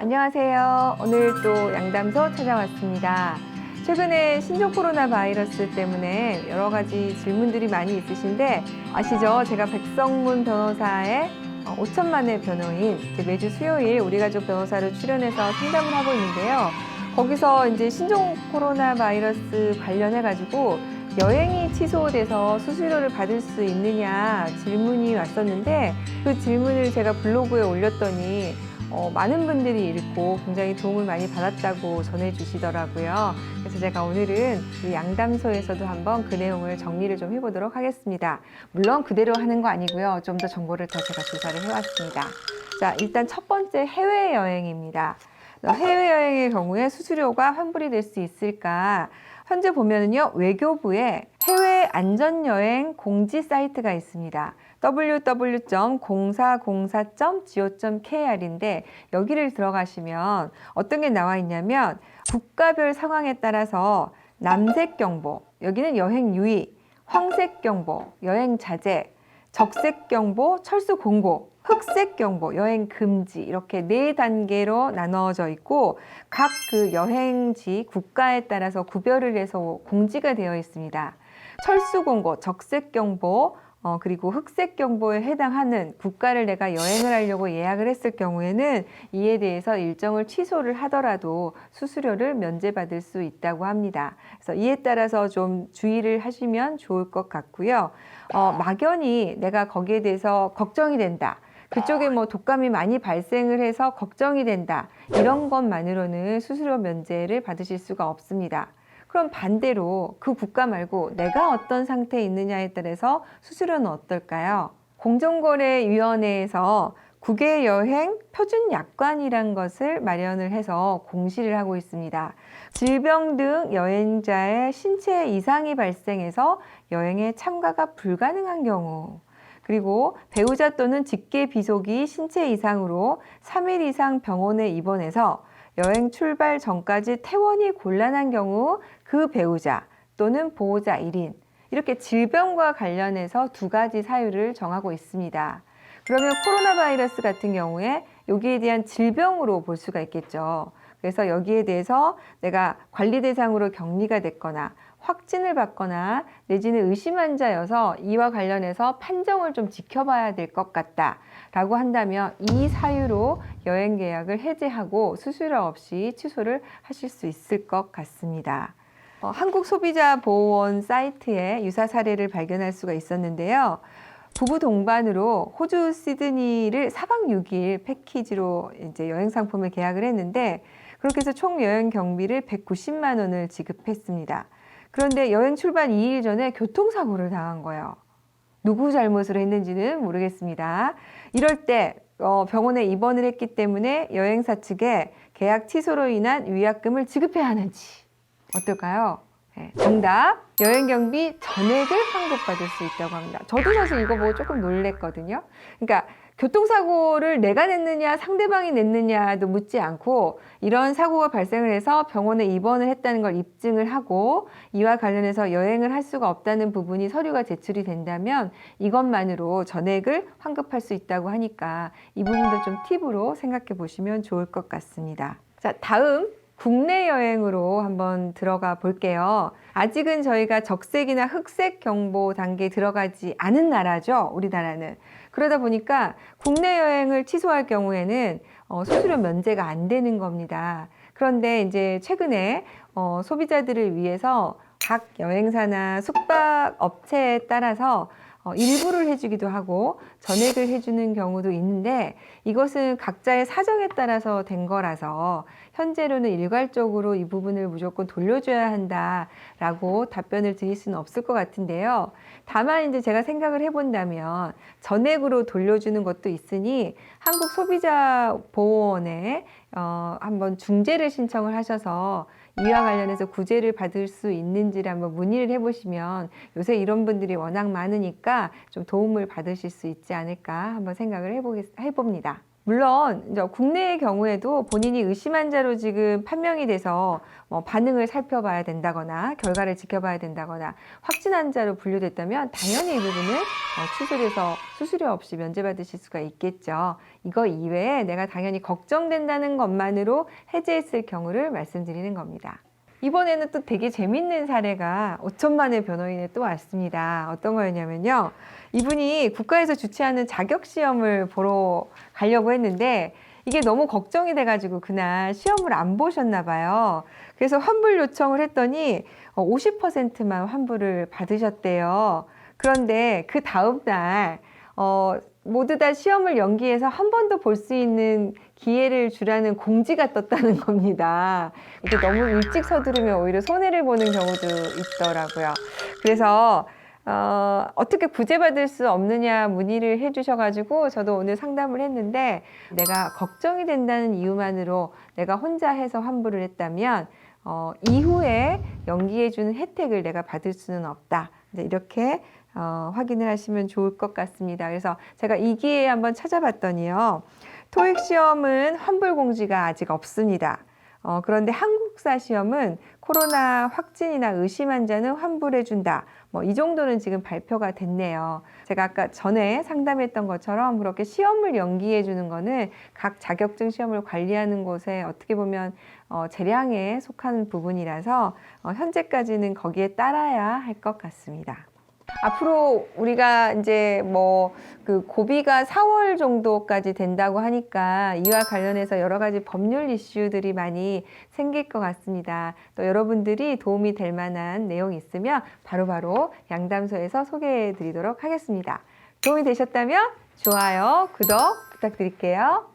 안녕하세요. 오늘 또 양담소 찾아왔습니다. 최근에 신종 코로나 바이러스 때문에 여러 가지 질문들이 많이 있으신데 아시죠? 제가 백성문 변호사의 5천만의 변호인 매주 수요일 우리 가족 변호사로 출연해서 상담을 하고 있는데요. 거기서 이제 신종 코로나 바이러스 관련해 가지고 여행이 취소돼서 수수료를 받을 수 있느냐 질문이 왔었는데 그 질문을 제가 블로그에 올렸더니 많은 분들이 읽고 굉장히 도움을 많이 받았다고 전해주시더라고요. 그래서 제가 오늘은 이 양담소에서도 한번 그 내용을 정리를 좀 해보도록 하겠습니다. 물론 그대로 하는 거 아니고요. 좀 더 정보를 더 제가 조사를 해왔습니다. 자, 일단 첫 번째 해외여행입니다. 해외여행의 경우에 수수료가 환불이 될 수 있을까? 현재 보면은요, 외교부에 해외 안전여행 공지 사이트가 있습니다. www.공사공사.go.kr인데 여기를 들어가시면 어떤 게 나와 있냐면 국가별 상황에 따라서 남색 경보, 여기는 여행 유의, 황색 경보, 여행 자제, 적색 경보, 철수 공고, 흑색 경보, 여행 금지 이렇게 4단계로 나눠져 있고 각 그 여행지 국가에 따라서 구별을 해서 공지가 되어 있습니다. 철수 공고, 적색 경보, 그리고 흑색 경보에 해당하는 국가를 내가 여행을 하려고 예약을 했을 경우에는 이에 대해서 일정을 취소를 하더라도 수수료를 면제받을 수 있다고 합니다. 그래서 이에 따라서 좀 주의를 하시면 좋을 것 같고요. 막연히 내가 거기에 대해서 걱정이 된다. 그쪽에 뭐 독감이 많이 발생을 해서 걱정이 된다. 이런 것만으로는 수수료 면제를 받으실 수가 없습니다. 그럼 반대로 그 국가 말고 내가 어떤 상태에 있느냐에 따라서 수수료는 어떨까요? 공정거래위원회에서 국외여행 표준약관이란 것을 마련을 해서 공시를 하고 있습니다. 질병 등 여행자의 신체 이상이 발생해서 여행에 참가가 불가능한 경우, 그리고 배우자 또는 직계 비속이 신체 이상으로 3일 이상 병원에 입원해서 여행 출발 전까지 퇴원이 곤란한 경우 그 배우자 또는 보호자 1인 이렇게 질병과 관련해서 2가지 사유를 정하고 있습니다. 그러면 코로나 바이러스 같은 경우에 여기에 대한 질병으로 볼 수가 있겠죠. 그래서 여기에 대해서 내가 관리 대상으로 격리가 됐거나 확진을 받거나 내지는 의심 환자여서 이와 관련해서 판정을 좀 지켜봐야 될 것 같다 라고 한다면 이 사유로 여행 계약을 해제하고 수수료 없이 취소를 하실 수 있을 것 같습니다. 한국소비자보호원 사이트에 유사 사례를 발견할 수가 있었는데요. 부부 동반으로 호주 시드니를 4박 6일 패키지로 이제 여행 상품을 계약을 했는데 그렇게 해서 총 여행 경비를 190만 원을 지급했습니다. 그런데 여행 출발 2일 전에 교통사고를 당한 거예요. 누구 잘못으로 했는지는 모르겠습니다. 이럴 때 병원에 입원을 했기 때문에 여행사 측에 계약 취소로 인한 위약금을 지급해야 하는지 어떨까요? 네, 정답! 여행 경비 전액을 환급받을 수 있다고 합니다. 저도 사실 이거 보고 조금 놀랬거든요. 그러니까 교통사고를 내가 냈느냐 상대방이 냈느냐도 묻지 않고 이런 사고가 발생을 해서 병원에 입원을 했다는 걸 입증을 하고 이와 관련해서 여행을 할 수가 없다는 부분이 서류가 제출이 된다면 이것만으로 전액을 환급할 수 있다고 하니까 이 부분도 좀 팁으로 생각해 보시면 좋을 것 같습니다. 자, 다음 국내 여행으로 한번 들어가 볼게요. 아직은 저희가 적색이나 흑색 경보 단계에 들어가지 않은 나라죠. 우리나라는. 그러다 보니까 국내 여행을 취소할 경우에는 수수료 면제가 안 되는 겁니다. 그런데 이제 최근에 소비자들을 위해서 각 여행사나 숙박 업체에 따라서 일부를 해주기도 하고 전액을 해주는 경우도 있는데 이것은 각자의 사정에 따라서 된 거라서 현재로는 일괄적으로 이 부분을 무조건 돌려줘야 한다라고 답변을 드릴 수는 없을 것 같은데요. 다만 이제 제가 생각을 해본다면 전액으로 돌려주는 것도 있으니 한국소비자보호원에 한번 중재를 신청을 하셔서 이와 관련해서 구제를 받을 수 있는지를 한번 문의를 해보시면 요새 이런 분들이 워낙 많으니까 좀 도움을 받으실 수 있지 않을까 한번 생각을 해봅니다. 물론 이제 국내의 경우에도 본인이 의심 환자로 지금 판명이 돼서 반응을 살펴봐야 된다거나 결과를 지켜봐야 된다거나 확진 환자로 분류됐다면 당연히 이 부분을 취소해서 수수료 없이 면제받으실 수가 있겠죠. 이거 이외에 내가 당연히 걱정된다는 것만으로 해제했을 경우를 말씀드리는 겁니다. 이번에는 또 되게 재밌는 사례가 5천만의 변호인에 또 왔습니다. 어떤 거였냐면요. 이분이 국가에서 주최하는 자격시험을 보러 가려고 했는데 이게 너무 걱정이 돼가지고 그날 시험을 안 보셨나 봐요. 그래서 환불 요청을 했더니 50%만 환불을 받으셨대요. 그런데 그 다음날 모두 다 시험을 연기해서 한 번 더 볼 수 있는 기회를 주라는 공지가 떴다는 겁니다. 이게 너무 일찍 서두르면 오히려 손해를 보는 경우도 있더라고요. 그래서 어떻게 구제받을 수 없느냐 문의를 해주셔가지고 저도 오늘 상담을 했는데 내가 걱정이 된다는 이유만으로 내가 혼자 해서 환불을 했다면 이후에 연기해주는 혜택을 내가 받을 수는 없다. 이렇게 확인을 하시면 좋을 것 같습니다. 그래서 제가 이 기회에 한번 찾아봤더니요. 토익 시험은 환불 공지가 아직 없습니다. 그런데 한국사 시험은 코로나 확진이나 의심 환자는 환불해준다. 이 정도는 지금 발표가 됐네요. 제가 아까 전에 상담했던 것처럼 그렇게 시험을 연기해 주는 거는 각 자격증 시험을 관리하는 곳에 어떻게 보면 재량에 속하는 부분이라서 현재까지는 거기에 따라야 할 것 같습니다. 앞으로 우리가 이제 그 고비가 4월 정도까지 된다고 하니까 이와 관련해서 여러 가지 법률 이슈들이 많이 생길 것 같습니다. 또 여러분들이 도움이 될 만한 내용이 있으면 바로바로 양담소에서 소개해 드리도록 하겠습니다. 도움이 되셨다면 좋아요, 구독 부탁드릴게요.